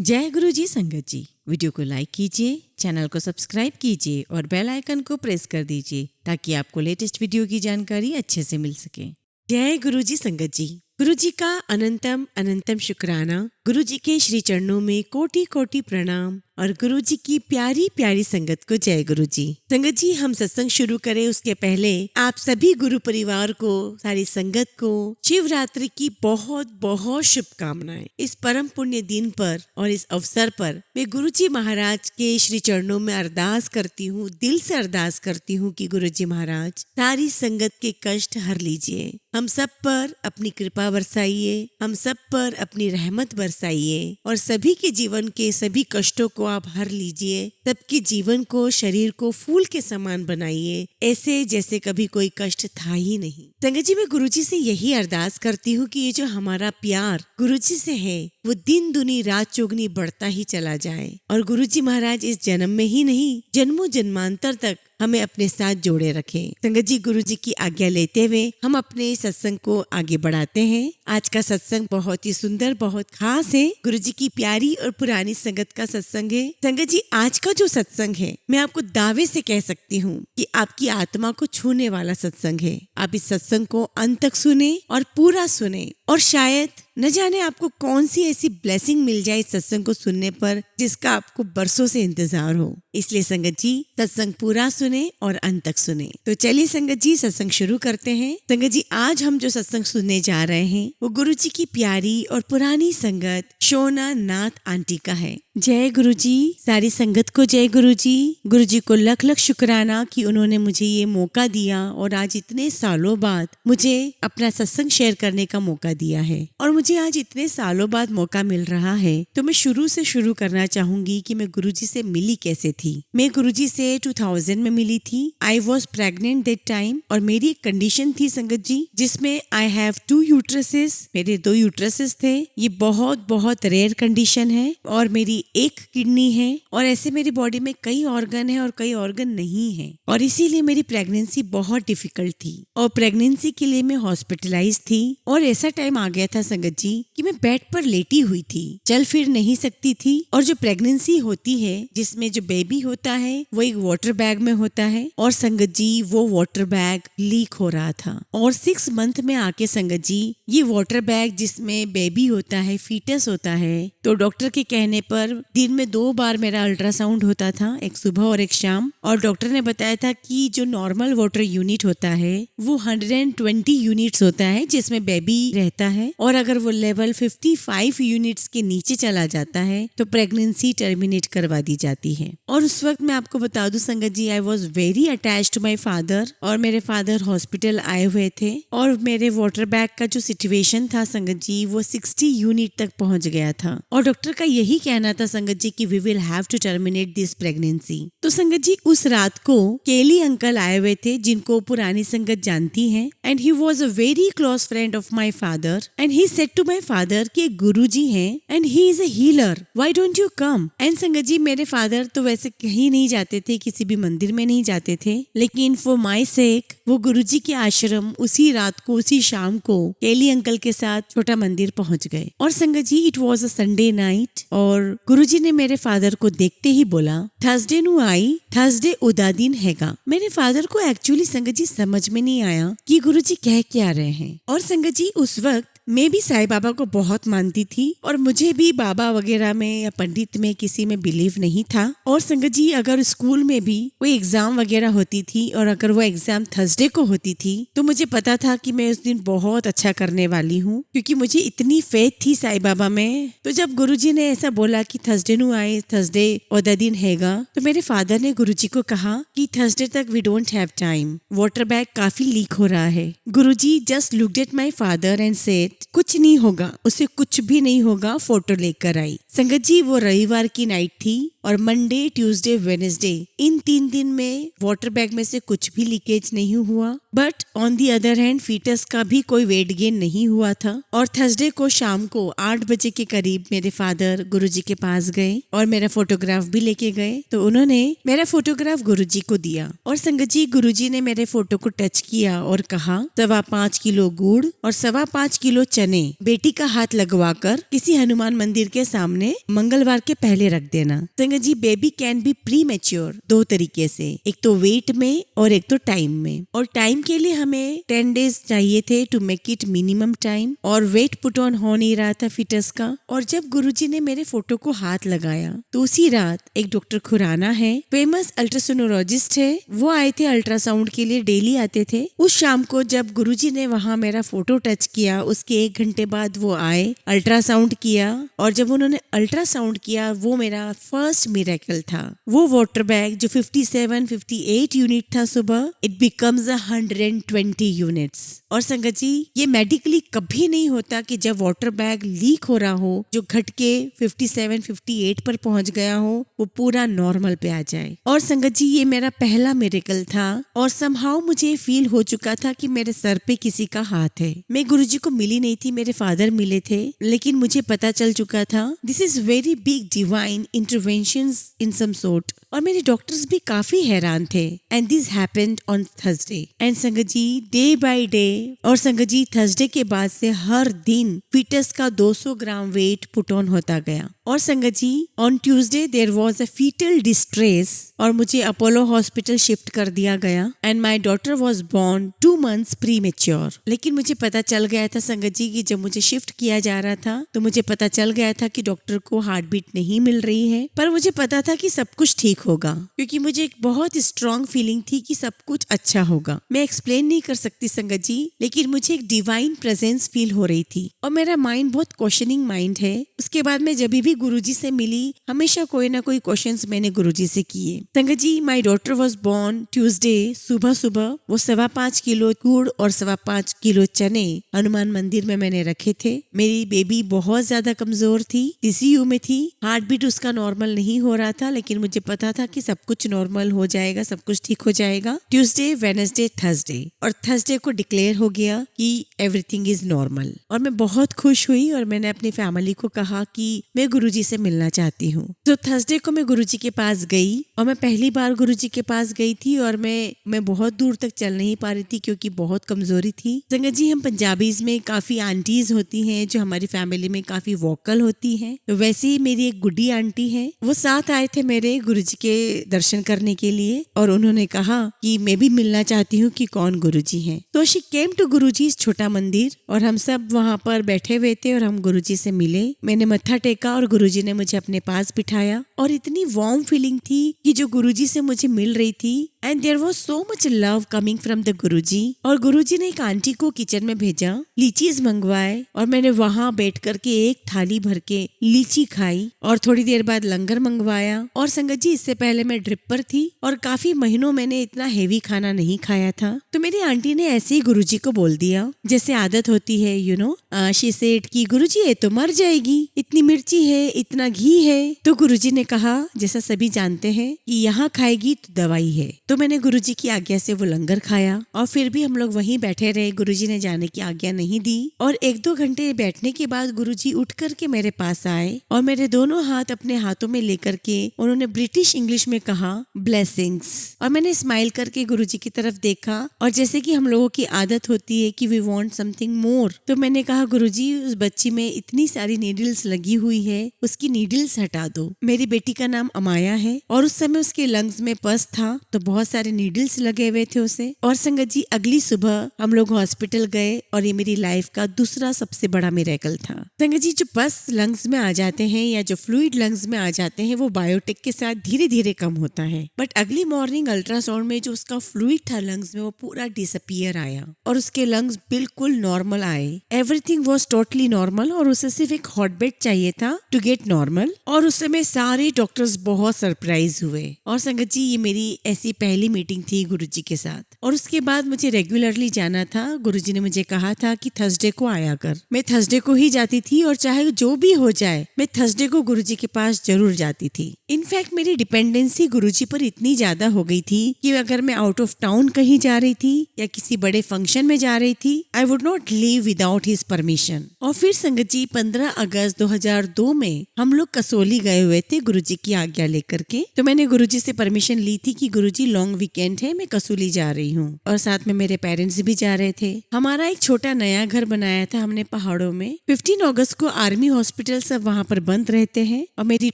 जय गुरु जी संगत जी। वीडियो को लाइक कीजिए, चैनल को सब्सक्राइब कीजिए और बेल आइकन को प्रेस कर दीजिए ताकि आपको लेटेस्ट वीडियो की जानकारी अच्छे से मिल सके। जय गुरु जी संगत जी। गुरु जी का अनंतम अनंतम शुक्राना। गुरु जी के श्री चरणों में कोटि कोटि प्रणाम और गुरु जी की प्यारी प्यारी संगत को जय गुरु जी। संगत जी, हम सत्संग शुरू करें उसके पहले आप सभी गुरु परिवार को, सारी संगत को शिवरात्रि की बहुत बहुत शुभकामनाएं। इस परम पुण्य दिन पर और इस अवसर पर मैं गुरु जी महाराज के श्री चरणों में अरदास करती हूँ, दिल से अरदास करती हूँ कि गुरु जी महाराज सारी संगत के कष्ट हर लीजिए, हम सब पर अपनी कृपा बरसाइए, हम सब पर अपनी रहमत बरसाइए और सभी के जीवन के सभी कष्टों को आप हर लीजिए, सबके जीवन को, शरीर को फूल के समान बनाइए, ऐसे जैसे कभी कोई कष्ट था ही नहीं। संगत जी, मैं गुरुजी से यही अरदास करती हूँ कि ये जो हमारा प्यार गुरुजी से है वो दिन दुनी रात चौगुनी बढ़ता ही चला जाए और गुरुजी महाराज इस जन्म में ही नहीं, जन्मों जन्मांतर तक हमें अपने साथ जोड़े रखें। संगत जी, गुरु जी की आज्ञा लेते हुए हम अपने सत्संग को आगे बढ़ाते हैं। आज का सत्संग बहुत ही सुंदर, बहुत खास है। गुरु जी की प्यारी और पुरानी संगत का सत्संग है। संगत जी, आज का जो सत्संग है मैं आपको दावे से कह सकती हूँ कि आपकी आत्मा को छूने वाला सत्संग है। आप इस सत्संग को अंत तक सुने और पूरा सुने और शायद न जाने आपको कौन सी ऐसी ब्लेसिंग मिल जाए इस सत्संग को सुनने पर जिसका आपको बरसों से इंतजार हो। इसलिए संगत जी, सत्संग पूरा सुने और अंत तक सुने। तो चलिए संगत जी, सत्संग शुरू करते हैं। संगत जी, आज हम जो सत्संग सुनने जा रहे हैं वो गुरु जी की प्यारी और पुरानी संगत शोना नाथ आंटी का है। जय गुरु जी। सारी संगत को जय गुरु जी। गुरु जी को लख लख शुक्राना कि उन्होंने मुझे ये मौका दिया और आज इतने सालों बाद मुझे अपना सत्संग शेयर करने का मौका दिया है और मुझे आज इतने सालों बाद मौका मिल रहा है। तो मैं शुरू से शुरू करना चाहूंगी कि मैं गुरुजी से मिली कैसे थी। मैं गुरुजी से 2000 में मिली थी। I was pregnant that time और मेरी एक कंडीशन थी संगत जी जिसमें आई हैव 2 यूट्रसेस, मेरे 2 यूट्रसेस थे। ये बहुत बहुत रेयर कंडीशन है और मेरी एक किडनी है और ऐसे मेरी बॉडी में कई ऑर्गन है और कई ऑर्गन नहीं है और इसीलिए मेरी प्रेगनेंसी बहुत डिफिकल्ट थी और प्रेगनेंसी के लिए मैं हॉस्पिटलाइज थी और ऐसा टाइम आ गया था संगत जी कि मैं बेड पर लेटी हुई थी, चल फिर नहीं सकती थी। और जो प्रेगनेंसी होती है जिसमें जो बेबी होता है वो एक वाटर बैग में होता है और संगत जी वो वाटर बैग लीक हो रहा था और 6 मंथ में आके संगत जी ये वाटर बैग जिसमें बेबी होता है, फीटस होता है, तो डॉक्टर के कहने पर दिन में 2 बार मेरा अल्ट्रासाउंड होता था, एक सुबह और एक शाम। और डॉक्टर ने बताया था कि जो नॉर्मल वाटर यूनिट होता है वो 120 यूनिट्स होता है जिसमें बेबी रहता है और अगर वो लेवल 55 यूनिट्स के नीचे चला जाता है तो प्रेगनेंसी टर्मिनेट करवा दी जाती है। और उस वक्त मैं आपको बता दूं Sangat ji, I was very attached to my father और मेरे फादर हॉस्पिटल आए हुए थे और मेरे वाटर बैग का जो सिचुएशन था संगत जी वो 60 यूनिट तक पहुंच गया था और डॉक्टर का यही कहना था संगत जी कि we will have to terminate this pregnancy. तो संगत जी उस रात को केली अंकल आए हुए थे जिनको पुरानी संगत जानती है and he was a very close friend of my father and he said to my father कि गुरुजी हैं and he is a healer, why don't you come. And संगत जी मेरे फादर तो वैसे कहीं नहीं जाते थे, किसी भी मंदिर में नहीं जाते थे, लेकिन फॉर माई सेक वो गुरुजी के आश्रम उसी रात को, उसी शाम को केली अंकल के साथ छोटा मंदिर पहुंच गए। और Sangat ji it was a Sunday night और गुरुजी ने मेरे फादर को देखते ही बोला थर्सडे नु आई, थर्सडे उदा दिन हैगा। मेरे फादर को एक्चुअली संगत जी समझ में नहीं आया कि गुरुजी कह क्या रहे हैं। और संगत जी उस वक्त मैं भी साईं बाबा को बहुत मानती थी और मुझे भी बाबा वगैरह में या पंडित में किसी में बिलीव नहीं था। और संगत जी अगर स्कूल में भी कोई एग्जाम वगैरह होती थी और अगर वो एग्जाम थर्सडे को होती थी तो मुझे पता था कि मैं उस दिन बहुत अच्छा करने वाली हूँ क्योंकि मुझे इतनी फेथ थी साईं बाबा में। तो जब गुरुजी ने ऐसा बोला कि थर्सडे नु आए, थर्सडे ओदा दिन हैगा, तो मेरे फादर ने गुरुजी को कहा कि थर्सडे तक we don't have time, water bag काफी लीक हो रहा है। Guruji just looked at my father and said कुछ नहीं होगा, उसे कुछ भी नहीं होगा, फोटो लेकर आई। संगत जी वो रविवार की नाइट थी और मंडे, ट्यूसडे, वेडनेसडे इन 3 दिन में वाटर बैग में से कुछ भी लीकेज नहीं हुआ। But on the other hand foetus का भी कोई वेट गेन नहीं हुआ था। और थर्सडे को शाम को 8 बजे के करीब मेरे फादर गुरुजी के पास गए और मेरा फोटोग्राफ भी लेके गए। तो उन्होंने मेरा फोटोग्राफ गुरुजी को दिया और संगत जी गुरुजी ने मेरे फोटो को टच किया और कहा 5.25 किलो गुड़ और 5.25 किलो चने बेटी का हाथ लगवाकर किसी हनुमान मंदिर के सामने मंगलवार के पहले रख देना। Sangat ji baby can be premature 2 तरीके से, एक तो वेट में और एक तो टाइम में। और टाइम के लिए हमें 10 डेज चाहिए थे to make it minimum time और वेट पुट ऑन हो नहीं रहा था फीटस का। और जब गुरुजी ने मेरे फोटो को हाथ लगाया तो उसी रात एक डॉक्टर खुराना है, फेमस अल्ट्रासोनोलॉजिस्ट है, वो आए थे अल्ट्रासाउंड के लिए, डेली आते थे। उस शाम को जब गुरुजी ने वहाँ मेरा फोटो टच किया उसके 1 घंटे बाद वो आए, अल्ट्रासाउंड किया और जब उन्होंने अल्ट्रासाउंड किया वो मेरा फर्स्ट मिरेकल था। वो वाटर बैग जो 57-58 यूनिट था सुबह, इट बिकम्स 120 यूनिट्स। और संगत जी ये मेडिकली कभी नहीं होता कि जब वाटर बैग लीक हो रहा हो, जो घट के 57-58 पर पहुंच गया हो, वो पूरा नॉर्मल पे आ जाए। और संगत जी ये मेरा पहला मिरेकल था और समहाउ मुझे फील हो चुका था कि मेरे सर पे किसी का हाथ है। मैं गुरुजी को मिली नहीं थी, मेरे फादर मिले थे, लेकिन मुझे पता चल चुका था this is very big divine interventions in some sort. और मेरे डॉक्टर्स भी काफी हैरान थे। And this happened on Thursday and संगत जी डे बाय डे। और संगत जी थर्सडे के बाद से हर दिन फीटस का 200 ग्राम वेट पुट ऑन होता गया। और Sangat ji on Tuesday there was a fetal distress और मुझे अपोलो हॉस्पिटल शिफ्ट कर दिया गया and my daughter was born 2 months premature. लेकिन मुझे पता चल गया था संगत जी कि जब मुझे शिफ्ट किया जा रहा था तो मुझे पता चल गया था कि डॉक्टर को हार्ट बीट नहीं मिल रही है, पर मुझे पता था कि सब कुछ ठीक होगा क्योंकि मुझे एक बहुत स्ट्रॉन्ग फीलिंग थी कि सब कुछ अच्छा होगा। मैं एक्सप्लेन नहीं कर सकती संगत जी, लेकिन मुझे एक डिवाइन प्रेजेंस फील हो रही थी और मेरा माइंड बहुत क्वेश्चनिंग माइंड है। उसके बाद मैं जब भी गुरुजी से मिली हमेशा कोई ना कोई क्वेश्चंस मैंने गुरुजी से किए। Sangat ji my daughter was born Tuesday सुबह सुबह वो 5.25 किलो गुड़ और 5.25 किलो चने हनुमान मंदिर में मैंने रखे थे। मेरी बेबी बहुत ज्यादा कमजोर थी, ICU में थी, हार्ट बीट उसका नॉर्मल नहीं हो रहा था, लेकिन मुझे पता था कि सब कुछ नॉर्मल हो जाएगा, सब कुछ ठीक हो जाएगा। ट्यूसडे, वेडनेसडे, थर्सडे और थर्सडे को डिक्लेयर हो गया कि एवरीथिंग इज नॉर्मल। और मैं बहुत खुश हुई और मैंने अपनी फैमिली को कहा कि मैं गुरुजी से मिलना चाहती हूँ। तो थर्सडे को मैं गुरुजी के पास गई और मैं पहली बार गुरुजी के पास गई थी और मैं बहुत दूर तक चल नहीं पा रही थी क्योंकि बहुत कमजोरी थी। संगत जी हम पंजाबीज में काफी आंटीज होती हैं जो हमारी फैमिली में काफी वोकल होती हैं, तो वैसे ही मेरी एक गुड्डी आंटी है, वो साथ आए थे मेरे गुरुजी के दर्शन करने के लिए और उन्होंने कहा कि मैं भी मिलना चाहती हूँ कि कौन गुरुजी हैं। तो शी केम टू गुरुजी छोटा मंदिर और हम सब वहाँ पर बैठे हुए थे और हम गुरुजी से मिले। मैंने मत्था टेका और गुरुजी ने मुझे अपने पास बिठाया और इतनी वार्म फीलिंग थी कि जो गुरुजी से मुझे मिल रही थी and there was so much love coming from the Guruji. और गुरुजी ने एक आंटी को किचन में भेजा, लीचीज मंगवाए और मैंने वहाँ बैठ करके एक थाली भर के लीची खाई और थोड़ी देर बाद लंगर मंगवाया। और संगत जी इससे पहले मैं ड्रिप पर थी और काफी महीनों मैंने इतना हेवी खाना नहीं खाया था। तो मेरी आंटी ने ऐसे ही गुरुजी को बोल दिया जैसे आदत होती है, यू नो, शी सेड कि गुरुजी ये तो मर जाएगी, इतनी मिर्ची है, इतना घी है। तो गुरुजी ने कहा जैसा सभी जानते हैं कि यहाँ खाएगी तो दवाई है। तो मैंने गुरुजी की आज्ञा से वो लंगर खाया और फिर भी हम लोग वहीं बैठे रहे, गुरुजी ने जाने की आज्ञा नहीं दी। और 1-2 घंटे बैठने के बाद गुरुजी उठ करके मेरे पास आए और मेरे दोनों हाथ अपने हाथों में लेकर के उन्होंने ब्रिटिश इंग्लिश में कहा ब्लेसिंग्स। और मैंने स्माइल करके गुरुजी की तरफ देखा और जैसे कि हम लोगों की आदत होती है कि वी वांट समथिंग मोर, तो मैंने कहा गुरुजी उस बच्ची में इतनी सारी नीडल्स लगी हुई है, उसकी नीडल्स हटा दो। मेरी बेटी का नाम अमाया है और उस समय उसके लंग्स में पस था तो बहुत सारे नीडल्स लगे हुए थे उसे। और संगत जी अगली सुबह हम लोग हॉस्पिटल गए और ये मेरी लाइफ का दूसरा सबसे बड़ा मिरेकल था। संगत जी जो पस लंग्स में आ जाते हैं या जो फ्लूइड लंग्स में आ जाते हैं वो बायोटिक के साथ धीरे धीरे कम होता है, बट अगली मॉर्निंग अल्ट्रासाउंड में जो उसका फ्लूइड था लंग्स में वो पूरा डिसअपियर आया और उसके लंग्स बिल्कुल नॉर्मल आए। एवरीथिंग वाज टोटली नॉर्मल और उसे सिर्फ एक हॉट बेड चाहिए था टू गेट नॉर्मल। और उस समय सारे डॉक्टर्स बहुत सरप्राइज हुए। और संगत जी ये मेरी ऐसी पहली पहली मीटिंग थी गुरुजी के साथ, और उसके बाद मुझे रेगुलरली जाना था। गुरुजी ने मुझे कहा था कि थर्सडे को आया कर। मैं थर्सडे को ही जाती थी और चाहे जो भी हो जाए मैं थर्सडे को गुरुजी के पास जरूर जाती थी। इनफैक्ट मेरी डिपेंडेंसी गुरुजी पर इतनी ज्यादा हो गई थी कि अगर मैं आउट ऑफ टाउन कहीं जा रही थी या किसी बड़े फंक्शन में जा रही थी, I would not leave without his permission. और फिर संगत जी 15 अगस्त 2002 में हम लोग कसोली गए हुए थे गुरुजी की आज्ञा लेकर के। तो मैंने गुरुजी से परमिशन ली थी कि गुरुजी लॉन्ग वीकेंड है, मैं कसोली जा रही हूँ, और साथ में मेरे पेरेंट्स भी जा रहे थे। हमारा एक छोटा नया घर बनाया था हमने पहाड़ों में। 15 अगस्त को आर्मी हॉस्पिटल सब वहाँ पर बंद रहते हैं, और मेरी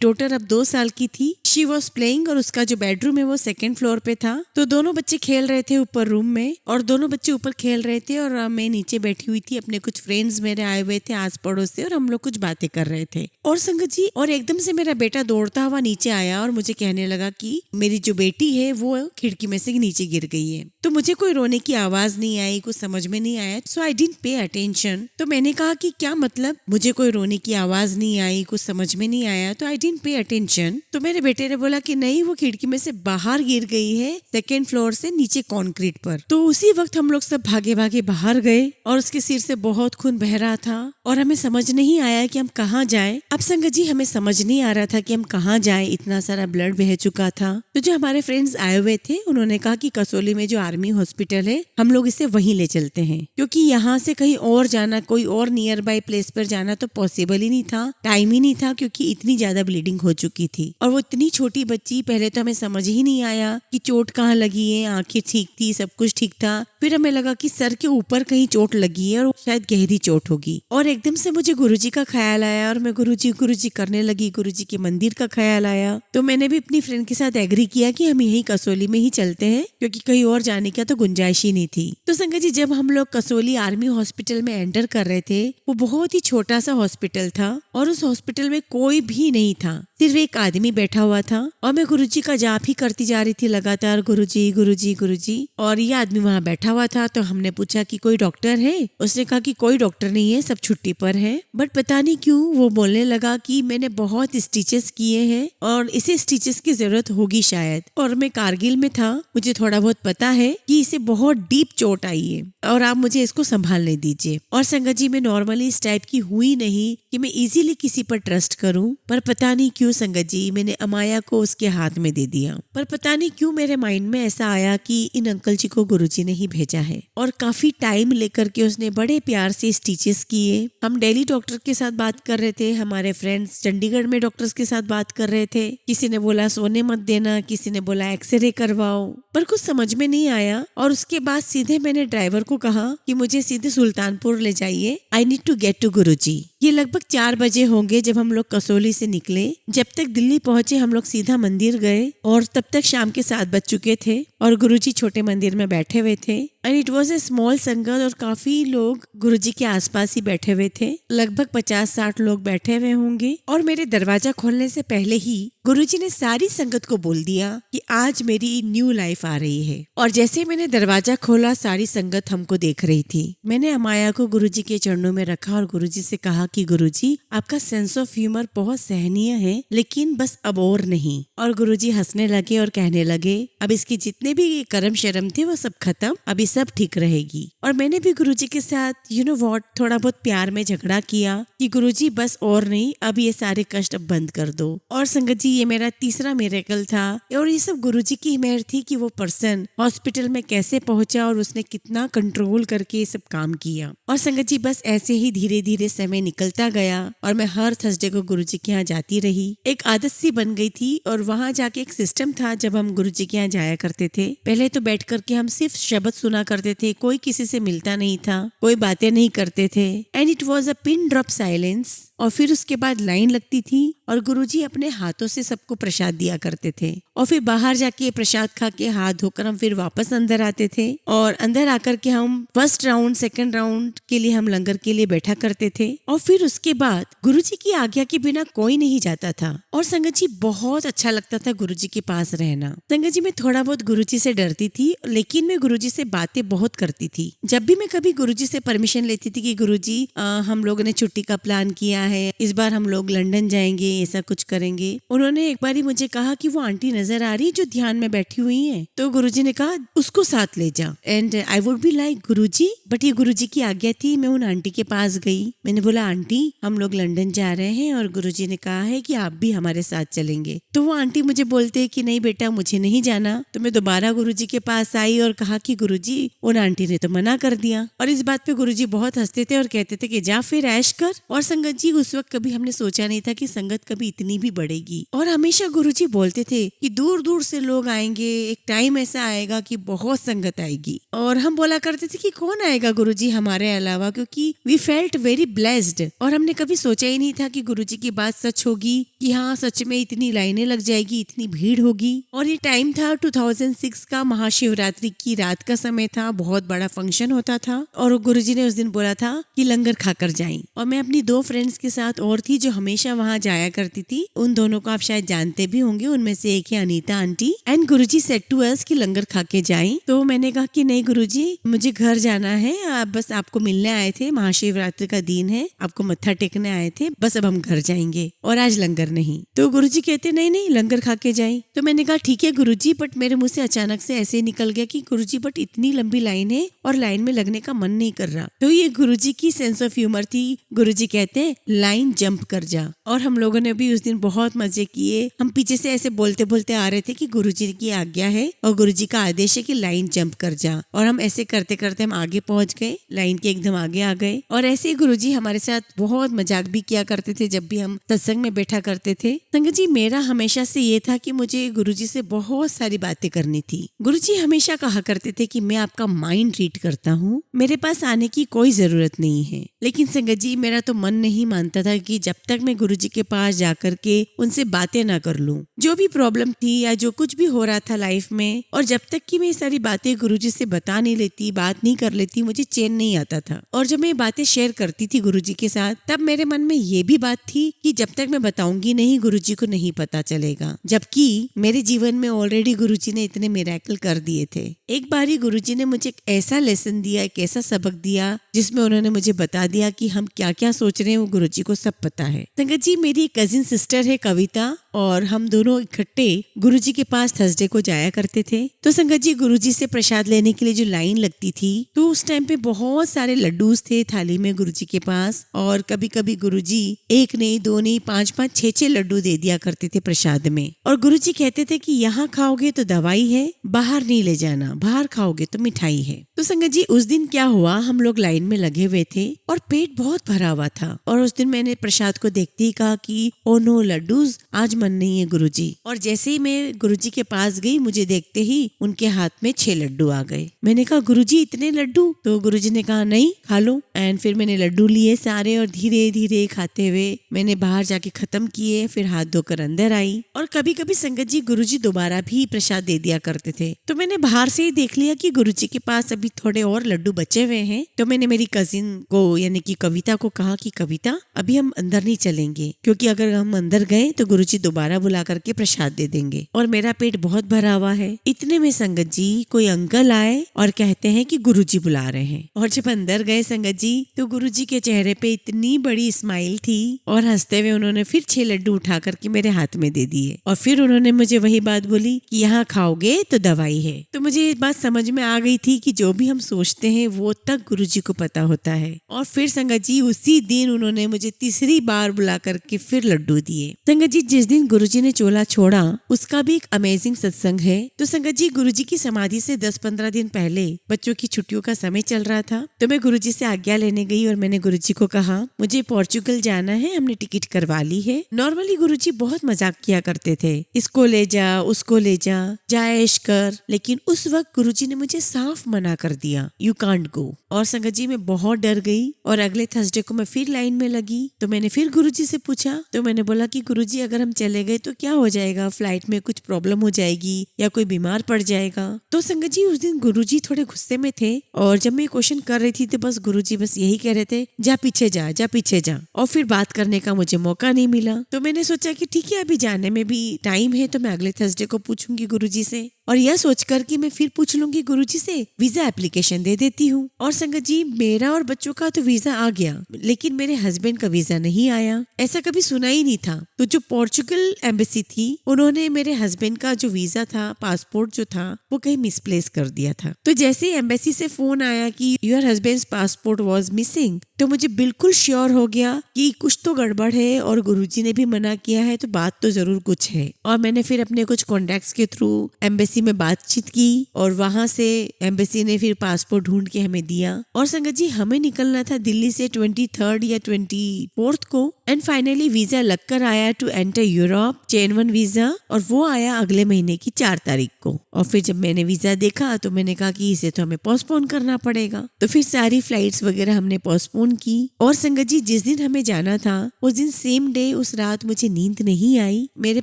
डॉटर अब 2 साल की थी। शी वॉज प्लेइंग, और उसका जो बेडरूम है वो 2nd फ्लोर पे था। तो दोनों बच्चे खेल रहे थे ऊपर रूम में, और दोनों बच्चे ऊपर खेल रहे थे और मैं नीचे बैठी हुई थी। अपने कुछ फ्रेंड्स मेरे आए हुए थे आस पड़ोस से, और हम लोग कुछ बातें कर रहे थे। और संगत जी, और एकदम से मेरा बेटा दौड़ता हुआ नीचे आया और मुझे कहने लगा कि मेरी जो बेटी है वो खिड़की में से नीचे गिर गई है। तो मुझे कोई रोने की आवाज नहीं आई, कुछ समझ में नहीं आया। सो आई डिडंट पे अटेंशन। तो मैंने कहा कि क्या मतलब, मुझे कोई रोने की आवाज नहीं आई, कुछ समझ में नहीं आया, तो आई डिडंट पे अटेंशन। तो मेरे बेटे ने बोला कि नहीं, वो खिड़की में से बाहर गिर गई है 2nd फ्लोर से नीचे कंक्रीट पर। तो उसी वक्त हम लोग सब भागे भागे बाहर गए, और उसके सिर से बहुत खून बह रहा था, और हमें समझ नहीं आया कि हम कहाँ जाएं। अब संगत जी, हमें समझ नहीं आ रहा था कि हम कहाँ जाएं, इतना सारा ब्लड बह चुका था। तो जो हमारे फ्रेंड्स आए हुए थे उन्होंने कहा कि कसोली में जो आर्मी हॉस्पिटल है हम लोग इसे वहीं ले चलते हैं, क्योंकि यहाँ से कहीं और जाना, कोई और नियर बाय प्लेस पर जाना तो पॉसिबल ही नहीं था, टाइम ही नहीं था, क्योंकि इतनी ज्यादा ब्लीडिंग हो चुकी थी। और वो इतनी छोटी बच्ची, पहले तो हमें समझ ही नहीं आया कि चोट कहाँ लगी है। आंखें ठीक थी, सब कुछ ठीक था। फिर हमें लगा कि सर के ऊपर कहीं चोट लगी है और शायद गहरी चोट होगी। और एकदम से मुझे गुरुजी का ख्याल आया, और मैं गुरुजी गुरुजी करने लगी। गुरुजी के मंदिर का ख्याल आया, तो मैंने भी अपनी फ्रेंड के साथ एग्री किया कि हम यही कसोली में ही चलते हैं, क्योंकि कहीं और जाने का तो गुंजाइश ही नहीं थी। तो संगत जी, जब हम लोग कसोली आर्मी हॉस्पिटल में एंटर कर रहे थे, वो बहुत ही छोटा सा हॉस्पिटल था, और उस हॉस्पिटल में कोई भी नहीं था, सिर्फ एक आदमी बैठा हुआ था। और मैं गुरुजी का जाप ही करती जा रही थी लगातार, गुरुजी गुरुजी गुरुजी। और ये आदमी वहाँ बैठा हुआ था। तो हमने पूछा कि कोई डॉक्टर है? उसने कहा कि कोई डॉक्टर नहीं है, सब छुट्टी पर है। बट पता नहीं क्यों वो बोलने लगा कि मैंने बहुत स्टिचेस किए हैं और इसे स्टिचेस की जरूरत होगी शायद। और मैं कारगिल में था, मुझे थोड़ा बहुत पता है कि इसे बहुत डीप चोट आई है, और आप मुझे इसको संभालने दीजिए। और संगत जी, मैं नॉर्मली इस टाइप की हुई नहीं कि मैं इजीली किसी पर ट्रस्ट करूं, पर पता नहीं क्यों संगत जी, मैंने अमाया को उसके हाथ में दे दिया। पर पता नहीं क्यों मेरे माइंड में ऐसा आया कि इन अंकल जी को गुरुजी ने ही भेजा है। और काफी टाइम लेकर के उसने बड़े प्यार से स्टिचेस किए। हम दिल्ली डॉक्टर के साथ बात कर रहे थे, हमारे फ्रेंड्स चंडीगढ़ में डॉक्टर्स के साथ बात कर रहे थे। किसी ने बोला सोने मत देना, किसी ने बोला एक्सरे करवाओ, पर कुछ समझ में नहीं आया। और उसके बाद सीधे मैंने ड्राइवर को कहा कि मुझे सीधे सुल्तानपुर ले जाइए, I need to get to Guruji. ये लगभग 4 बजे होंगे जब हम लोग कसोली से निकले। जब तक दिल्ली पहुंचे हम लोग सीधा मंदिर गए, और तब तक शाम के 7 बज चुके थे, और गुरुजी छोटे मंदिर में बैठे हुए थे। And it was a small संगत, और काफी लोग गुरुजी के आसपास ही बैठे हुए थे, लगभग 50-60 लोग बैठे हुए होंगे। और मेरे दरवाजा खोलने से पहले ही गुरुजी ने सारी संगत को बोल दिया कि आज मेरी न्यू लाइफ आ रही है। और जैसे मैंने दरवाजा खोला, सारी संगत हमको देख रही थी। मैंने अमाया को गुरुजी के चरणों में रखा और गुरुजी से कहा कि गुरुजी, आपका सेंस ऑफ ह्यूमर बहुत सहनीय है, लेकिन बस अब और नहीं। और गुरुजी हंसने लगे और कहने लगे, अब इसके जितने भी कर्म शर्म थे वो सब खत्म, अभी सब ठीक रहेगी। और मैंने भी गुरुजी के साथ यू नो व्हाट थोड़ा बहुत प्यार में झगड़ा किया कि गुरुजी बस और नहीं, अब ये सारे कष्ट अब बंद कर दो। और संगत जी, ये मेरा तीसरा मिरेकल था, और ये सब गुरुजी की मेहर थी कि वो पर्सन हॉस्पिटल में कैसे पहुंचा और उसने कितना कंट्रोल करके ये सब काम किया। और संगत जी, बस ऐसे ही धीरे धीरे समय निकलता गया, और मैं हर थर्सडे को गुरुजी के यहाँ जाती रही। एक आदत सी बन गई थी, और वहाँ जाके एक सिस्टम था। जब हम गुरुजी के यहाँ जाया करते थे, पहले तो बैठ करके हम सिर्फ शब्द सुना करते थे, कोई किसी से मिलता नहीं था, कोई बातें नहीं करते थे, and it was a pin drop silence. और फिर उसके बाद लाइन लगती थी, और गुरुजी अपने हाथों से सबको प्रसाद दिया करते थे। और फिर बाहर जाके प्रसाद खा के हाथ धोकर हम फिर वापस अंदर आते थे, और अंदर आकर के हम फर्स्ट राउंड सेकंड राउंड के लिए हम लंगर के लिए बैठा करते थे। और फिर उसके बाद गुरुजी की आज्ञा के बिना कोई नहीं जाता था। और संगत जी, बहुत अच्छा लगता था गुरुजी के पास रहना। संगत जी, मैं थोड़ा बहुत गुरुजी से डरती थी, लेकिन मैं गुरुजी से बातें बहुत करती थी। जब भी मैं कभी गुरुजी से परमिशन लेती थी कि गुरुजी हम लोगों ने छुट्टी का प्लान किया है, इस बार हम लोग लंदन जाएंगे, ऐसा कुछ करेंगे। उन्होंने एक बारी मुझे कहा कि वो आंटी नजर आ रही जो ध्यान में बैठी हुई है, तो गुरुजी ने कहा उसको साथ ले जा। And I would be like Guruji, but ये गुरुजी की आज्ञा थी। मैं उन आंटी के पास गई, मैंने बोला आंटी हम लोग लंदन जा रहे हैं और गुरुजी ने कहा है कि आप भी हमारे साथ चलेंगे। तो वो आंटी मुझे बोलते कि नहीं बेटा मुझे नहीं जाना। तो मैं दोबारा गुरुजी के पास आई और कहा कि गुरुजी उन आंटी ने तो मना कर दिया। और इस बात पे गुरुजी बहुत हंसते थे और कहते थे कि जा फिर ऐश कर। और संगत जी उस वक्त कभी हमने सोचा नहीं था कि संगत कभी इतनी भी बढ़ेगी। और हमेशा गुरुजी बोलते थे कि दूर दूर से लोग आएंगे, एक टाइम ऐसा आएगा कि बहुत संगत आएगी। और हम बोला करते थे कि कौन आएगा गुरुजी हमारे अलावा, क्योंकि वी फेल्ट वेरी ब्लेस्ड। और हमने कभी सोचा ही नहीं था कि गुरुजी की बात सच होगी, कि हाँ सच में इतनी लाइनें लग जाएगी, इतनी भीड़ होगी। और ये टाइम था 2006 का, महाशिवरात्रि की रात का समय था, बहुत बड़ा फंक्शन होता था। और गुरुजी ने उस दिन बोला था कि लंगर खाकर जाएं। और मैं अपनी 2 फ्रेंड्स के साथ और थी जो हमेशा वहाँ जाया करती थी। उन दोनों को आप शायद जानते भी होंगे, उनमें से एक है Anita aunty. And Guruji said to us कि लंगर खा के जाएं। तो मैंने कहा कि नहीं गुरुजी मुझे घर जाना है, आप बस आपको मिलने आए थे, महाशिवरात्रि का दिन है, आपको मत्था टेकने आए थे, बस अब हम घर जाएंगे और आज लंगर नहीं। तो गुरुजी कहते नहीं नहीं लंगर खा के जाएं। तो मैंने कहा ठीक है गुरुजी, बट मेरे मुंह से अचानक से ऐसे निकल गया कि गुरुजी बट इतनी लंबी लाइन है और लाइन में लगने का मन नहीं कर रहा। तो ये गुरुजी की सेंस ऑफ ह्यूमर थी। गुरुजी कहते हैं लाइन जंप कर जा। और हम लोगों ने भी उस दिन बहुत मजे किए। हम पीछे से ऐसे बोलते बोलते आ रहे थे कि गुरुजी की आज्ञा है और गुरुजी का आदेश है कि लाइन जंप कर जा। और हम ऐसे करते करते हम आगे पहुंच गए, लाइन के एकदम आगे आ गए। और ऐसे ही गुरुजी हमारे साथ बहुत मजाक भी किया करते थे जब भी हम सत्संग में बैठा करते थे। संगत जी मेरा हमेशा से ये था कि मुझे गुरुजी से बहुत सारी बातें करनी थी। गुरुजी हमेशा कहा करते थे कि मैं आपका माइंड रीड करता हूँ, मेरे पास आने की कोई जरूरत नहीं है। लेकिन संगत जी मेरा तो मन नहीं मानता था कि जब तक मैं गुरुजी के पास जाकर के उनसे बातें ना कर लूं, जो भी प्रॉब्लम थी या जो कुछ भी हो रहा था लाइफ में, और जब तक कि मैं ये सारी बातें गुरुजी से बता नहीं लेती, बात नहीं कर लेती, मुझे चैन नहीं आता था। और जब मैं ये बातें शेयर करती थी गुरुजी के साथ, तब मेरे मन में ये भी बात थी कि जब तक मैं बताऊंगी नहीं गुरुजी को नहीं पता चलेगा। जबकि मेरे जीवन में ऑलरेडी गुरुजी ने इतने मिरेकल कर दिए थे। एक बारी गुरुजी ने मुझे एक ऐसा लेसन दिया, एक ऐसा सबक दिया जिसमें उन्होंने मुझे बता दिया कि हम क्या क्या सोच रहे हैं वो गुरुजी को सब पता है। संगत जी मेरी एक कजिन सिस्टर है कविता, और हम दोनों इकट्ठे गुरुजी के पास थर्सडे को जाया करते थे। तो संगत जी गुरुजी से प्रसाद लेने के लिए जो लाइन लगती थी, तो उस टाइम पे बहुत सारे लड्डूस थे थाली में गुरुजी के पास। और कभी कभी गुरुजी 1 नहीं 2 नहीं 5-5 6-6 लड्डू दे दिया करते थे प्रसाद में। और गुरुजी कहते थे कि यहाँ खाओगे तो दवाई है, बाहर नहीं ले जाना, बाहर खाओगे तो मिठाई है। तो संगत जी उस दिन क्या हुआ, हम लोग लाइन में लगे हुए थे और पेट बहुत भरा हुआ था। और उस दिन मैंने प्रसाद को देखते ही कहा कि ओ नो लड्डूस, आज मन नहीं है गुरुजी। और जैसे ही मैं गुरुजी के पास गई, मुझे देखते ही उनके हाथ में 6 लड्डू आ गए। मैंने कहा गुरुजी इतने लड्डू? तो गुरुजी ने कहा नहीं खा लो। एंड फिर मैंने लड्डू लिए सारे और धीरे धीरे खाते हुए मैंने बाहर जाके खत्म किए, फिर हाथ धोकर अंदर आई। और कभी कभी संगत जी गुरुजी दोबारा भी प्रसाद दे दिया करते थे। तो मैंने बाहर से ही देख लिया कि गुरुजी के पास अभी थोड़े और लड्डू बचे हुए हैं। तो मैंने मेरी कजिन को यानी कि कविता को कहा कि कविता अभी हम अंदर नहीं चलेंगे, क्योंकि अगर हम अंदर गए तो गुरुजी दोबारा बुला करके प्रसाद दे देंगे और मेरा पेट बहुत भरा हुआ है। इतने में संगत जी कोई अंकल आए और कहते हैं कि गुरुजी बुला रहे हैं। और जब अंदर गए संगत जी, तो गुरुजी के चेहरे पे इतनी बड़ी स्माइल थी और हंसते हुए उन्होंने फिर 6 लड्डू उठा करके मेरे हाथ में दे दिए। और फिर उन्होंने मुझे वही बात बोली कि यहाँ खाओगे तो दवाई है। तो मुझे ये बात समझ में आ गई थी कि जो भी हम सोचते हैं वो तक गुरुजी को पता होता है। और फिर संगत जी उसी दिन उन्होंने मुझे तीसरी बार बुला करके फिर लड्डू दिए। संगत जी जिस दिन गुरुजी ने चोला छोड़ा उसका भी एक अमेजिंग सत्संग है। तो संगत जी गुरुजी की समाधि से 10-15 दिन पहले बच्चों की छुट्टियों का समय चल रहा था। तो मैं गुरुजी से आज्ञा लेने गई और मैंने गुरुजी को कहा मुझे पोर्चुगल जाना है, हमने टिकट करवा ली है। नॉर्मली गुरुजी बहुत मजाक किया करते थे, इसको ले जा उसको ले जा, जायश कर, लेकिन उस वक्त गुरुजी ने मुझे साफ मना कर दिया, यू कांट गो। और संगत जी मैं बहुत डर गई और अगले थर्सडे को मैं फिर लाइन में लगी। तो मैंने फिर गुरुजी से पूछा, तो मैंने बोला कि गुरुजी अगर हम चले गए तो क्या हो जाएगा, फ्लाइट में कुछ प्रॉब्लम हो जाएगी या कोई बीमार पड़ जाएगा। तो संगत जी उस दिन गुरुजी थोड़े गुस्से में थे और जब मैं क्वेश्चन कर रही थी तो बस गुरुजी बस यही कह रहे थे जा पीछे जा, जा पीछे जा। और फिर बात करने का मुझे मौका नहीं मिला। तो मैंने सोचा कि ठीक है अभी जाने में भी टाइम है तो मैं अगले थर्सडे को पूछूंगी गुरुजी से। और यह सोचकर कि मैं फिर पूछ लूंगी गुरुजी से, वीजा एप्लीकेशन दे देती हूँ। और संगत जी, मेरा और बच्चों का तो वीजा आ गया, लेकिन मेरे हस्बैंड का वीजा नहीं आया। ऐसा कभी सुना ही नहीं था। तो जो पोर्चुगल एम्बेसी थी, उन्होंने मेरे हस्बैंड का जो वीजा था, पासपोर्ट जो था, वो कहीं मिसप्लेस कर दिया था। तो जैसे ही एम्बेसी से फोन आया कि your husband's passport was missing, तो मुझे बिल्कुल श्योर हो गया कि कुछ तो गड़बड़ है और गुरुजी ने भी मना किया है, तो बात तो जरूर कुछ है। और मैंने फिर अपने कुछ कॉन्टेक्ट्स के थ्रू एम्बेसी में बातचीत की और वहां से एम्बेसी ने फिर पासपोर्ट ढूंढ के हमें दिया। और संगत जी, हमें निकलना था दिल्ली से 23 या 24 को, एंड फाइनली वीजा लगकर आया टू एंटर यूरोप, चेन 1 वीजा, और वो आया अगले महीने की 4 तारीख को। और फिर जब मैंने वीजा देखा तो मैंने कहा कि इसे तो हमें पोस्टपोन करना पड़ेगा। तो फिर सारी फ्लाइट्स वगैरह हमने पोस्टपोन की। और संगत जी, जिस दिन हमें जाना था उस दिन सेम डे, उस रात मुझे नींद नहीं आई। मेरे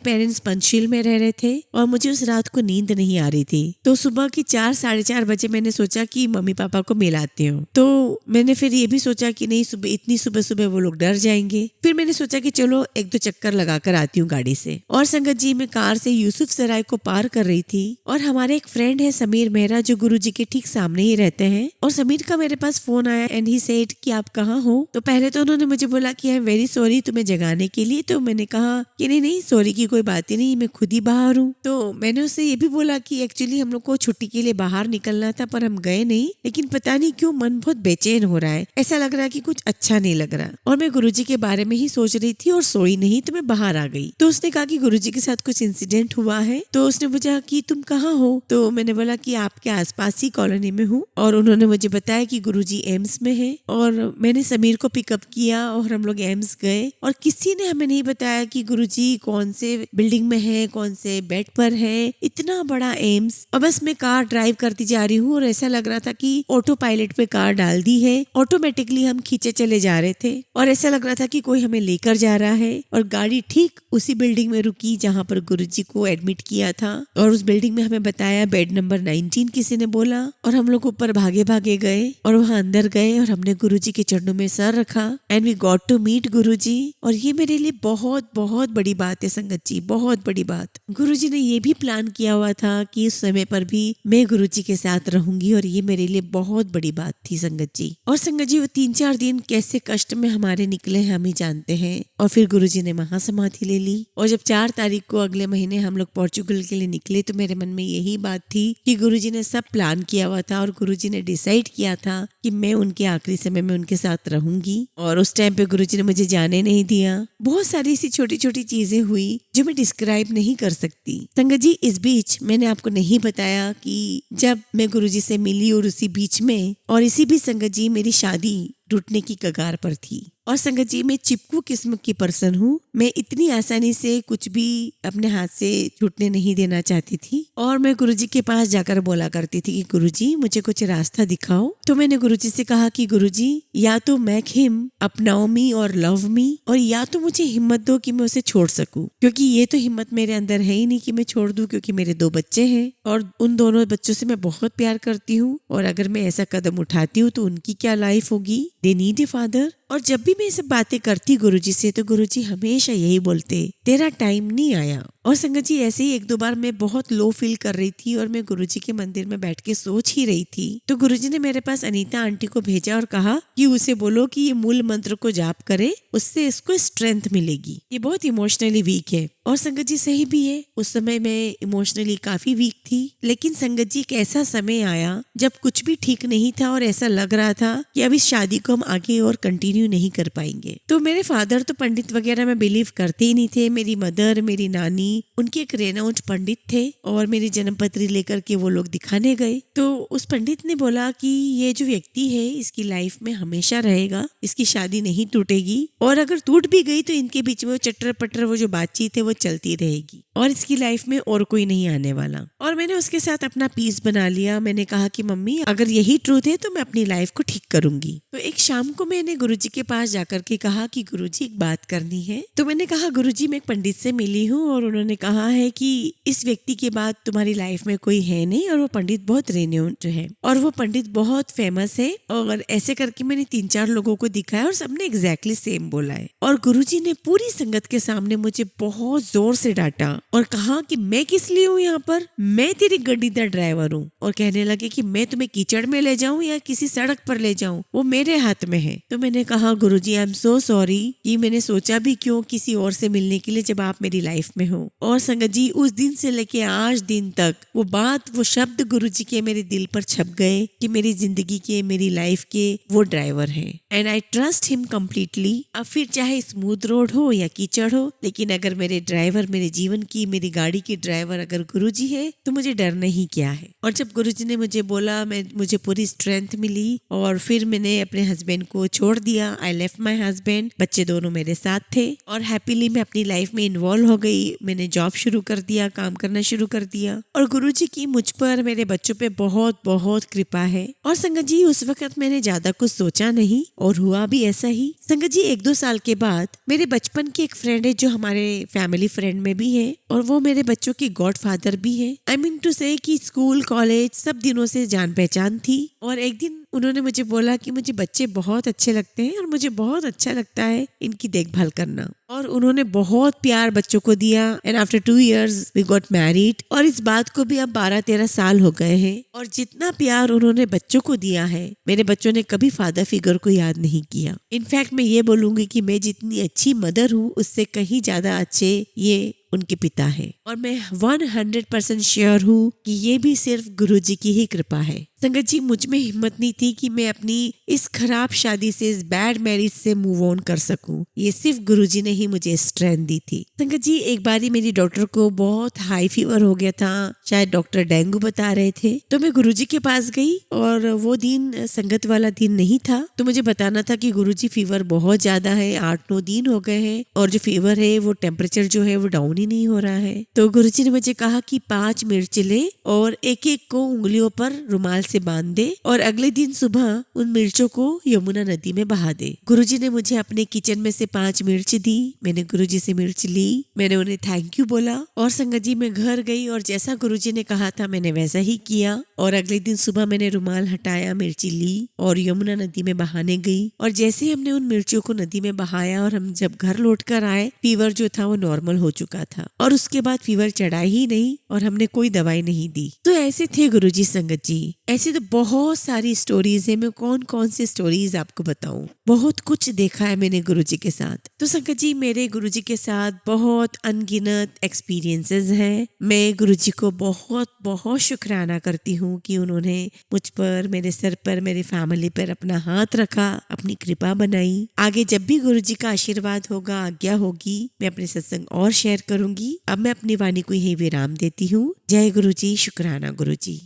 पेरेंट्स पंचशील में रह रहे थे और मुझे उस रात को नींद नहीं आ रही थी। तो सुबह की 4 साढ़े 4 बजे मैंने सोचा कि मम्मी पापा को मिलाती हूँ। तो मैंने फिर ये भी सोचा कि नहीं, सुबह इतनी सुबह सुबह वो लोग डर जाएंगे। फिर मैंने सोचा कि चलो 1-2 चक्कर लगा कर आती हूँ गाड़ी से। और संगत जी, मैं कार से यूसुफ सराय को पार कर रही थी और हमारे एक फ्रेंड है समीर मेहरा, जो गुरुजी के ठीक सामने ही रहते हैं। और समीर का मेरे पास फोन आया एंड ही सेड कि आप कहाँ हो। तो पहले तो उन्होंने मुझे बोला कि आई एम वेरी सॉरी तुम्हें जगाने के लिए। तो मैंने कहा कि नहीं नहीं, सॉरी की कोई बात ही नहीं, मैं खुद ही बाहर हूँ। तो मैंने उससे ये भी बोला कि एक्चुअली हम लोग को छुट्टी के लिए बाहर निकलना था, पर हम गए नहीं, लेकिन पता नहीं क्यों मन बहुत बेचैन हो रहा है, ऐसा लग रहा है कि कुछ अच्छा नहीं लग रहा। और मैं गुरुजी के बारे में ही सोच रही थी और सोई नहीं, तो मैं बाहर आ गई। तो उसने कहा कि गुरुजी के साथ कुछ इंसिडेंट हुआ है। तो उसने पूछा कि तुम कहाँ हो। तो मैंने बोला कि आपके आसपास ही कॉलोनी में हूँ। और उन्होंने मुझे बताया कि गुरुजी एम्स में है। और मैंने समीर को पिकअप किया और हम लोग एम्स गए। और किसी ने हमें नहीं बताया कि गुरुजी कौन से बिल्डिंग में है, कौन से बेड पर है। इतना बड़ा एम्स, और बस मैं कार ड्राइव करती जा रही हूँ और ऐसा लग रहा था कि ऑटो पायलट पे कार डाल दी है। ऑटोमेटिकली हम खींचे चले जा रहे थे और ऐसा लग रहा था कि कोई हमें लेकर जा रहा है। और गाड़ी ठीक उसी बिल्डिंग में रुकी जहाँ पर गुरुजी को एडमिट किया था। और उस बिल्डिंग में हमें बताया बेड नंबर 19 किसी ने बोला। और हम लोग ऊपर भागे भागे गए और वहाँ अंदर गए और हमने गुरुजी के चरणों में सर रखा and we got to meet Guruji. और ये मेरे लिए बहुत बहुत बड़ी बात है संगत जी, बहुत बड़ी बात। गुरुजी ने ये भी प्लान किया हुआ था कि इस समय पर भी मैं गुरुजी के साथ रहूंगी और ये मेरे लिए बहुत बड़ी बात थी संगत जी। और संगत जी, वो 3-4 दिन कैसे कष्ट में हमारे निकले हैं हम ही जानते हैं। और फिर गुरुजी ने महासमाधि ले ली। और जब 4 तारीख को अगले महीने हम लोग पोर्चुगल के लिए निकले तो मेरे मन में यही बात थी कि गुरुजी ने सब प्लान किया हुआ था और गुरुजी ने डिसाइड किया था कि मैं उनके आखिरी समय में उनके साथ रहूंगी। और उस टाइम पे गुरुजी ने मुझे जाने नहीं दिया। बहुत सारी ऐसी छोटी छोटी चीजें हुई जो मैं डिस्क्राइब नहीं कर सकती। संगत जी, इस बीच मैंने आपको नहीं बताया कि जब मैं गुरुजी से मिली और उसी बीच में और इसी बीच संगत जी मेरी शादी टूटने की कगार पर थी। और संगत जी, मैं चिपकू किस्म की पर्सन हूँ। मैं इतनी आसानी से कुछ भी अपने हाथ से छूटने नहीं देना चाहती थी। और मैं गुरुजी के पास जाकर बोला करती थी कि गुरुजी मुझे कुछ रास्ता दिखाओ। तो मैंने गुरुजी से कहा कि गुरुजी, या तो मेक हिम अपनाओ मी और लव मी, और या तो मुझे हिम्मत दो कि मैं उसे छोड़ सकूं, क्योंकि ये तो हिम्मत मेरे अंदर है ही नहीं कि मैं छोड़ दूं, क्योंकि मेरे 2 बच्चे हैं और उन दोनों बच्चों से मैं बहुत प्यार करती हूँ। और अगर मैं ऐसा कदम उठाती हूँ तो उनकी क्या लाइफ होगी। They need a father. और जब भी मैं ये सब बातें करती गुरुजी से तो गुरुजी हमेशा यही बोलते, तेरा टाइम नहीं आया। और संगत जी, ऐसे ही 1-2 बार मैं बहुत लो फील कर रही थी और मैं गुरुजी के मंदिर में बैठ के सोच ही रही थी। तो गुरुजी ने मेरे पास अनीता आंटी को भेजा और कहा कि उसे बोलो कि ये मूल मंत्र को जाप करे, उससे इसको स्ट्रेंथ मिलेगी। ये बहुत इमोशनली वीक है। और संगत जी, सही भी है, उस समय मैं इमोशनली काफी वीक थी। लेकिन संगत जी, एक ऐसा समय आया जब कुछ भी ठीक नहीं था और ऐसा लग रहा था कि अब इस शादी को हम आगे और कंटिन्यू नहीं कर पाएंगे। तो मेरे फादर तो पंडित वगैरह में बिलीव करते ही नहीं थे। मेरी मदर, मेरी नानी, उनके एक रेनाउंड पंडित थे और मेरी जन्म पत्री लेकर के वो लोग दिखाने गए। तो उस पंडित ने बोला कि ये जो व्यक्ति है इसकी लाइफ में हमेशा रहेगा, इसकी शादी नहीं टूटेगी, और अगर टूट भी गई तो इनके बीच में वो चटर पटर वो जो बातचीत है वो चलती रहेगी और इसकी लाइफ में और कोई नहीं आने वाला। और मैंने उसके साथ अपना पीस बना लिया। मैंने कहा कि मम्मी, अगर यही ट्रूथ है तो मैं अपनी लाइफ को ठीक करूंगी। तो एक शाम को मैंने गुरुजी के पास जाकर के कहा कि गुरुजी, एक बात करनी है। तो मैंने कहा गुरुजी, मैं एक पंडित से मिली हूँ और उन्होंने उन्होंने कहा है कि इस व्यक्ति के बाद तुम्हारी लाइफ में कोई है नहीं और वो पंडित बहुत रेन्यूड है और वो पंडित बहुत फेमस है। और ऐसे करके मैंने 3-4 लोगों को दिखाया और सबने एग्जैक्टली सेम बोला है। और गुरुजी ने पूरी संगत के सामने मुझे बहुत जोर से डांटा और कहा कि मैं किस लिए हूँ यहाँ पर, मैं तेरी गड्डी का ड्राइवर हूँ। और कहने लगे कि मैं तुम्हें कीचड़ में ले जाऊं या किसी सड़क पर ले जाऊं, वो मेरे हाथ में है। तो मैंने कहा गुरुजी आई एम सो सॉरी कि मैंने सोचा भी क्यों किसी और से मिलने के लिए जब आप मेरी लाइफ में हो। और संगत जी उस दिन से लेके आज दिन तक वो बात, वो शब्द गुरुजी के मेरे दिल पर छप गए कि मेरी जिंदगी के, मेरी लाइफ के वो ड्राइवर है and I trust him completely. अब फिर चाहे स्मूथ रोड हो या कीचड़ हो, लेकिन अगर मेरे ड्राइवर, मेरे जीवन की, मेरी गाड़ी की ड्राइवर अगर गुरुजी है तो मुझे डरना ही क्या है। और जब गुरुजी ने मुझे बोला, मुझे पूरी स्ट्रेंथ मिली और फिर मैंने अपने हस्बैंड को छोड़ दिया। आई लेफ्ट माई हस्बैंड, बच्चे दोनों मेरे साथ थे और हैप्पीली मैं अपनी लाइफ में इन्वॉल्व हो गई। मैंने जॉब शुरू कर दिया, काम करना शुरू कर दिया और गुरुजी की मुझ पर, मेरे बच्चों पे बहुत बहुत कृपा है। और संगत जी उस वक्त मैंने ज्यादा कुछ सोचा नहीं और हुआ भी ऐसा ही। संगत जी 1-2 साल के बाद मेरे बचपन की एक फ्रेंड है जो हमारे फैमिली फ्रेंड में भी है और वो मेरे बच्चों की गॉड फादर भी है। आई मीन टू से कि स्कूल, कॉलेज सब दिनों से जान पहचान थी। और एक दिन उन्होंने मुझे बोला कि मुझे बच्चे बहुत अच्छे लगते हैं और मुझे बहुत अच्छा लगता है इनकी देखभाल करना। और उन्होंने बहुत प्यार बच्चों को दिया and after 2 years we got married. और इस बात को भी अब 12-13 साल हो गए हैं और जितना प्यार उन्होंने बच्चों को दिया है, मेरे बच्चों ने कभी फादर फिगर को याद नहीं किया। इनफैक्ट मैं ये बोलूंगी कि मैं जितनी अच्छी मदर हूँ उससे कहीं ज्यादा अच्छे ये उनके पिता है। और मैं 100% श्योर हूँ कि ये भी सिर्फ गुरुजी की ही कृपा है। संगत जी मुझ में हिम्मत नहीं थी कि मैं अपनी इस खराब शादी से, इस बैड मैरिज से मूव ऑन कर सकूं। ये सिर्फ गुरुजी ने ही मुझे स्ट्रेंथ दी थी। संगत जी एक बारी मेरी डॉक्टर को बहुत हाई फीवर हो गया था, शायद डॉक्टर डेंगू बता रहे थे। तो मैं गुरुजी के पास गई और वो दिन संगत वाला दिन नहीं था। तो मुझे बताना था कि गुरुजी फीवर बहुत ज्यादा है, 8-9 दिन हो गए हैं और जो फीवर है वो टेम्परेचर जो है वो डाउन ही नहीं हो रहा है। तो गुरुजी ने मुझे कहा कि 5 मिर्च ले और एक-एक को उंगलियों पर रुमाल से बांध दे और अगले दिन सुबह उन मिर्चों को यमुना नदी में बहा दे। गुरुजी ने मुझे अपने किचन में से 5 मिर्च दी। मैंने गुरुजी से मिर्च ली, मैंने उन्हें थैंक यू बोला और संगत जी मैं घर गई और जैसा गुरुजी ने कहा था मैंने वैसा ही किया। और अगले दिन सुबह मैंने रुमाल हटाया, मिर्ची ली और यमुना नदी में बहाने गई। और जैसे हमने उन मिर्चियों को नदी में बहाया और हम जब घर लौट कर आए, फीवर जो था वो नॉर्मल हो चुका था और उसके बाद फीवर चढ़ा ही नहीं और हमने कोई दवाई नहीं दी। तो ऐसे थे गुरुजी संगत जी। ऐसे तो बहुत सारी स्टोरीज है, मैं कौन कौन सी स्टोरीज आपको बताऊं। बहुत कुछ देखा है मैंने गुरुजी के साथ। तो संगत जी मेरे गुरुजी के साथ बहुत अनगिनत एक्सपीरियंसेस हैं। मैं गुरुजी को बहुत बहुत शुक्राना करती हूँ कि उन्होंने मुझ पर, मेरे सर पर, मेरी फैमिली पर अपना हाथ रखा, अपनी कृपा बनाई। आगे जब भी गुरुजी का आशीर्वाद होगा, आज्ञा होगी, मैं अपने सत्संग और शेयर करूंगी। अब मैं अपनी वाणी को यही विराम देती हूँ। जय गुरुजी, शुक्राना गुरुजी।